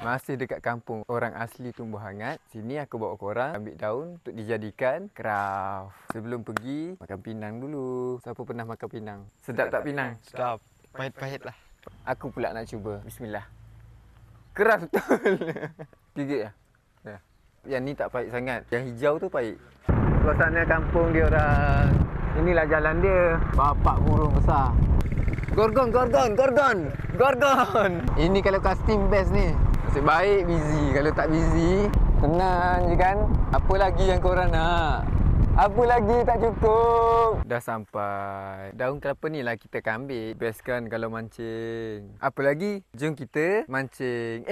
Masih dekat kampung orang asli tumbuh hangat. Sini aku bawa korang ambil daun untuk dijadikan kraft. Sebelum pergi, makan pinang dulu. Siapa pernah makan pinang? Sedap tak pinang? Sedap. Pahit-pahit lah. Aku pula nak cuba. Bismillah. Keras betul. Gigit ya? Ya. Yang ni tak pahit sangat. Yang hijau tu pahit. Suasana kampung dia orang. Inilah jalan dia. Bapak burung besar. Gorgon, gorgon, gorgon. Gorgon. Ini kalau custom best ni. Nasib baik busy. Kalau tak busy, tenang je kan. Apa lagi yang korang nak? Apa lagi tak cukup? Dah sampai. Daun kelapa ni lah kita akan ambil. Best kan kalau mancing. Apa lagi? Jom kita mancing.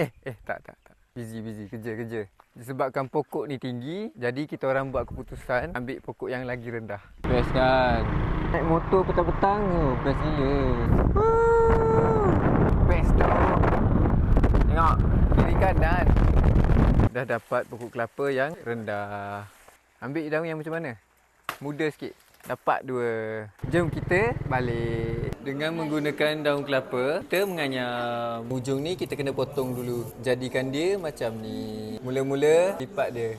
Tak. Busy. Kerja. Disebabkan pokok ni tinggi, jadi kita orang buat keputusan ambil pokok yang lagi rendah. Best kan? Naik motor petang-petang tu, best gila. Best tu. Tengok, kiri kanan. Dah dapat pokok kelapa yang rendah. Ambil daun yang macam mana? Muda sikit. Dapat 2. Jom kita balik. Dengan menggunakan daun kelapa, kita menganyam. Ujung ni kita kena potong dulu. Jadikan dia macam ni. Mula-mula lipat dia.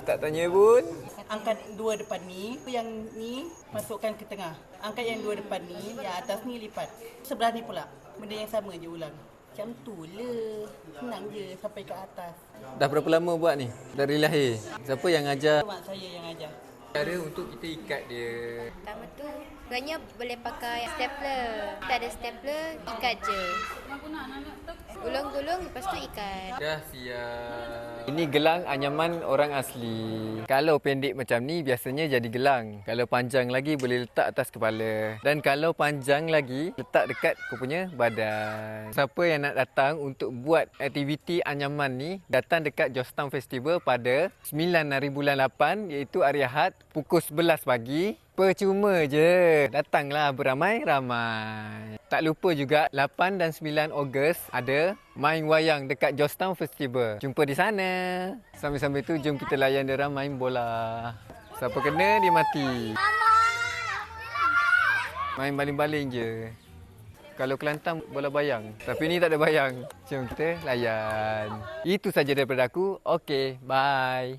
Tak tanya pun. Angkat 2 depan ni, yang ni masukkan ke tengah. Angkat yang 2 depan ni, yang atas ni lipat. Sebelah ni pula. Benda yang sama je ulang. Macam tu le. Senang je sampai ke atas. Dah berapa lama buat ni? Dari lahir. Siapa yang ajar? Mak saya yang ajar. Cara untuk kita ikat dia. Pertama tu sebenarnya boleh pakai stapler. Tak ada stapler, ikat je. Gulung-gulung lepas tu ikat. Dah siap. Ini gelang anyaman orang asli. Kalau pendek macam ni biasanya jadi gelang. Kalau panjang lagi boleh letak atas kepala. Dan kalau panjang lagi letak dekat kau punya badan. Siapa yang nak datang untuk buat aktiviti anyaman ni, datang dekat Georgetown Festival pada 9 hari bulan 8 iaitu hari Ahad pukul 11 pagi. Percuma je. Datanglah beramai-ramai. Tak lupa juga 8 dan 9 Ogos ada main wayang dekat Georgetown Festival. Jumpa di sana. Sambil-sambil tu jom kita layan dia orang main bola. Siapa kena dia mati. Main baling-baling je. Kalau Kelantan bola bayang. Tapi ni tak ada bayang. Jom kita layan. Itu saja daripada aku. Okey, bye.